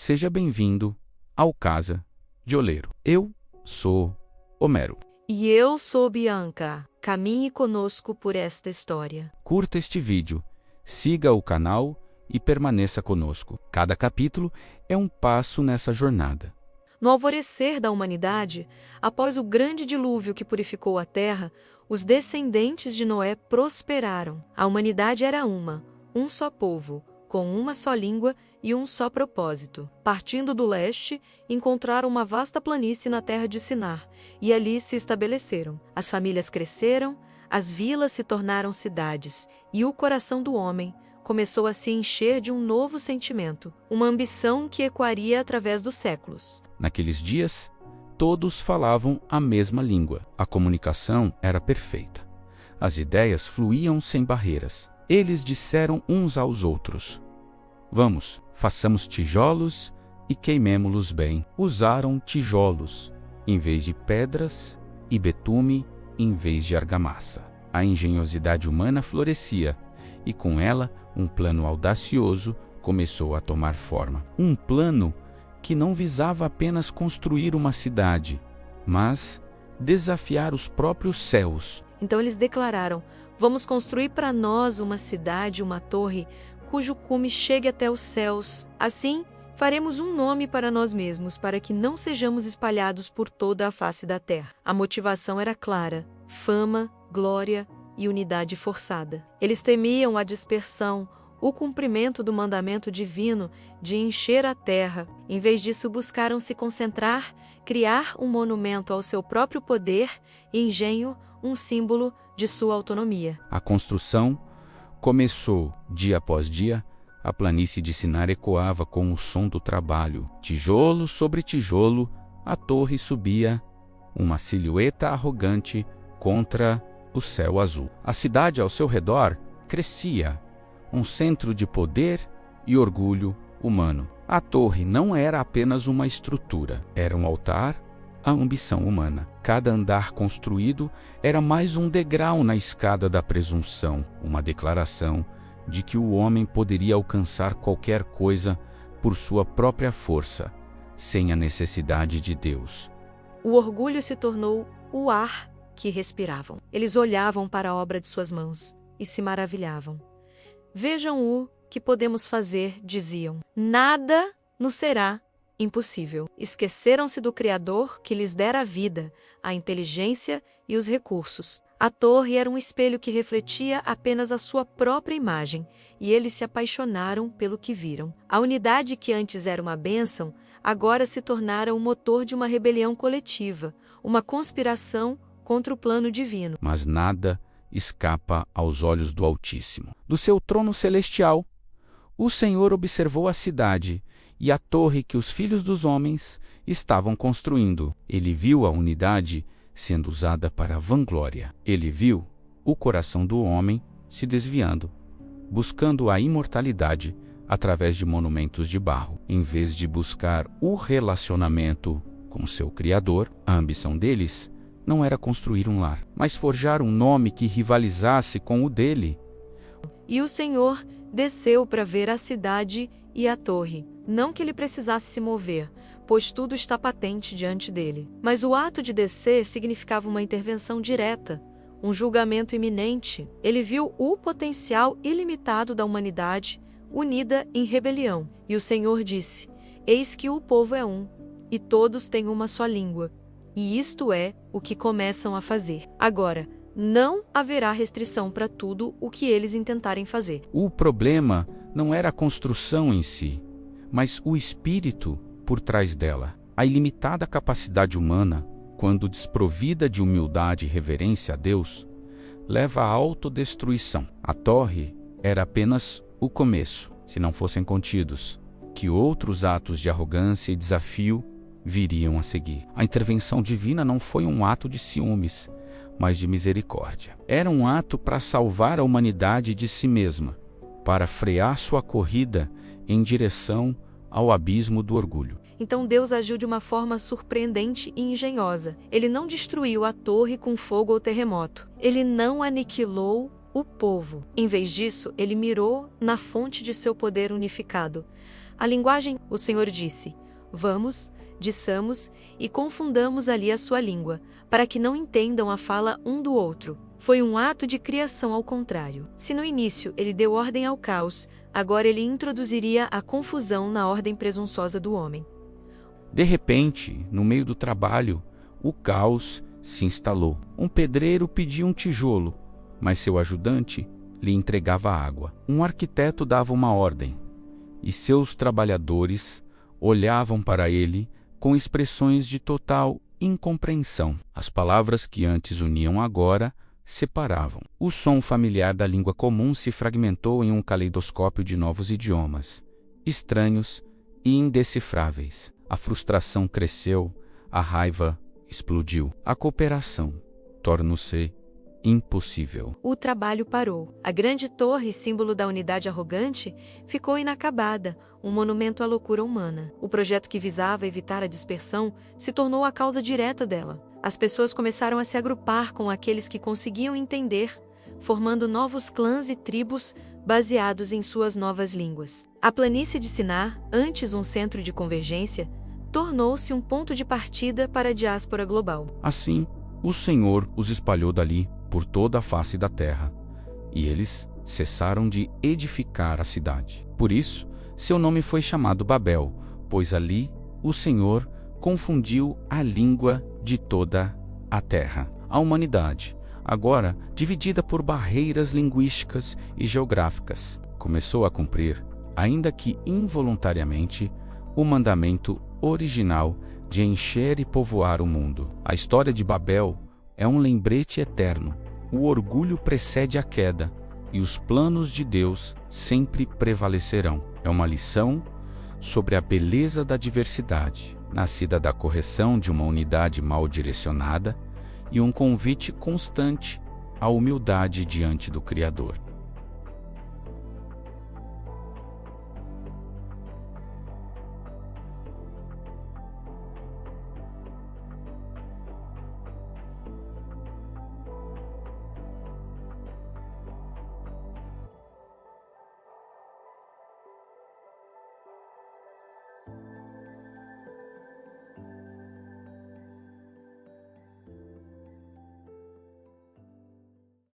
Seja bem-vindo ao Casa de Oleiro. Eu sou Homero. E eu sou Bianca. Caminhe conosco por esta história. Curta este vídeo, siga o canal e permaneça conosco. Cada capítulo é um passo nessa jornada. No alvorecer da humanidade, após o grande dilúvio que purificou a terra, os descendentes de Noé prosperaram. A humanidade era um só povo, com uma só língua e um só propósito. Partindo do leste, encontraram uma vasta planície na terra de Sinar, e ali se estabeleceram. As famílias cresceram, as vilas se tornaram cidades, e o coração do homem começou a se encher de um novo sentimento, uma ambição que ecoaria através dos séculos. Naqueles dias, todos falavam a mesma língua. A comunicação era perfeita. As ideias fluíam sem barreiras. Eles disseram uns aos outros: "Vamos, façamos tijolos e queimemo-los bem." Usaram tijolos em vez de pedras e betume em vez de argamassa. A engenhosidade humana florescia e com ela um plano audacioso começou a tomar forma. Um plano que não visava apenas construir uma cidade, mas desafiar os próprios céus. Então eles declararam: "Vamos construir para nós uma cidade, uma torre, cujo cume chegue até os céus. Assim, faremos um nome para nós mesmos, para que não sejamos espalhados por toda a face da terra." A motivação era clara: fama, glória e unidade forçada. Eles temiam a dispersão, o cumprimento do mandamento divino de encher a terra. Em vez disso, buscaram se concentrar, criar um monumento ao seu próprio poder e engenho, um símbolo de sua autonomia. A construção começou dia após dia. A planície de Sinar ecoava com o som do trabalho. Tijolo sobre tijolo, a torre subia, uma silhueta arrogante contra o céu azul. A cidade ao seu redor crescia, um centro de poder e orgulho humano. A torre não era apenas uma estrutura, era um altar à ambição humana. Cada andar construído era mais um degrau na escada da presunção, uma declaração de que o homem poderia alcançar qualquer coisa por sua própria força, sem a necessidade de Deus. O orgulho se tornou o ar que respiravam. Eles olhavam para a obra de suas mãos e se maravilhavam. "Vejam o que podemos fazer", diziam. "Nada nos será impossível." Esqueceram-se do Criador que lhes dera a vida, a inteligência e os recursos. A torre era um espelho que refletia apenas a sua própria imagem, e eles se apaixonaram pelo que viram. A unidade que antes era uma bênção, agora se tornara o motor de uma rebelião coletiva, uma conspiração contra o plano divino. Mas nada escapa aos olhos do Altíssimo. Do seu trono celestial, o Senhor observou a cidade e a torre que os filhos dos homens estavam construindo. Ele viu a unidade sendo usada para a vanglória. Ele viu o coração do homem se desviando, buscando a imortalidade através de monumentos de barro. Em vez de buscar o relacionamento com seu Criador, a ambição deles não era construir um lar, mas forjar um nome que rivalizasse com o dele. E o Senhor desceu para ver a cidade e a torre. Não que ele precisasse se mover, pois tudo está patente diante dele. Mas o ato de descer significava uma intervenção direta, um julgamento iminente. Ele viu o potencial ilimitado da humanidade unida em rebelião. E o Senhor disse: "Eis que o povo é um, e todos têm uma só língua. E isto é o que começam a fazer. Agora, não haverá restrição para tudo o que eles intentarem fazer." O problema não era a construção em si, mas o espírito por trás dela. A ilimitada capacidade humana, quando desprovida de humildade e reverência a Deus, leva à autodestruição. A torre era apenas o começo. Se não fossem contidos, que outros atos de arrogância e desafio viriam a seguir. A intervenção divina não foi um ato de ciúmes, mas de misericórdia. Era um ato para salvar a humanidade de si mesma, para frear sua corrida em direção ao abismo do orgulho. Então Deus agiu de uma forma surpreendente e engenhosa. Ele não destruiu a torre com fogo ou terremoto. Ele não aniquilou o povo. Em vez disso, ele mirou na fonte de seu poder unificado, A linguagem, o Senhor disse: vamos, diçamos e confundamos ali a sua língua, para que não entendam a fala um do outro. Foi um ato de criação ao contrário. Se no início ele deu ordem ao caos, agora ele introduziria a confusão na ordem presunçosa do homem. De repente, no meio do trabalho, o caos se instalou. Um pedreiro pedia um tijolo, mas seu ajudante lhe entregava água. Um arquiteto dava uma ordem, e seus trabalhadores olhavam para ele com expressões de total incompreensão. As palavras que antes uniam agora separavam. O som familiar da língua comum se fragmentou em um caleidoscópio de novos idiomas, estranhos e indecifráveis. A frustração cresceu, a raiva explodiu. A cooperação tornou-se impossível. O trabalho parou. A grande torre, símbolo da unidade arrogante, ficou inacabada, um monumento à loucura humana. O projeto que visava evitar a dispersão se tornou a causa direta dela. As pessoas começaram a se agrupar com aqueles que conseguiam entender, formando novos clãs e tribos baseados em suas novas línguas. A planície de Sinar, antes um centro de convergência, tornou-se um ponto de partida para a diáspora global. Assim, o Senhor os espalhou dali por toda a face da terra, e eles cessaram de edificar a cidade. Por isso, seu nome foi chamado Babel, pois ali o Senhor confundiu a língua de toda a terra. A humanidade, agora dividida por barreiras linguísticas e geográficas, começou a cumprir, ainda que involuntariamente, o mandamento original de encher e povoar o mundo. A história de Babel é um lembrete eterno. O orgulho precede a queda, e os planos de Deus sempre prevalecerão. É uma lição sobre a beleza da diversidade, nascida da correção de uma unidade mal direcionada, e um convite constante à humildade diante do Criador.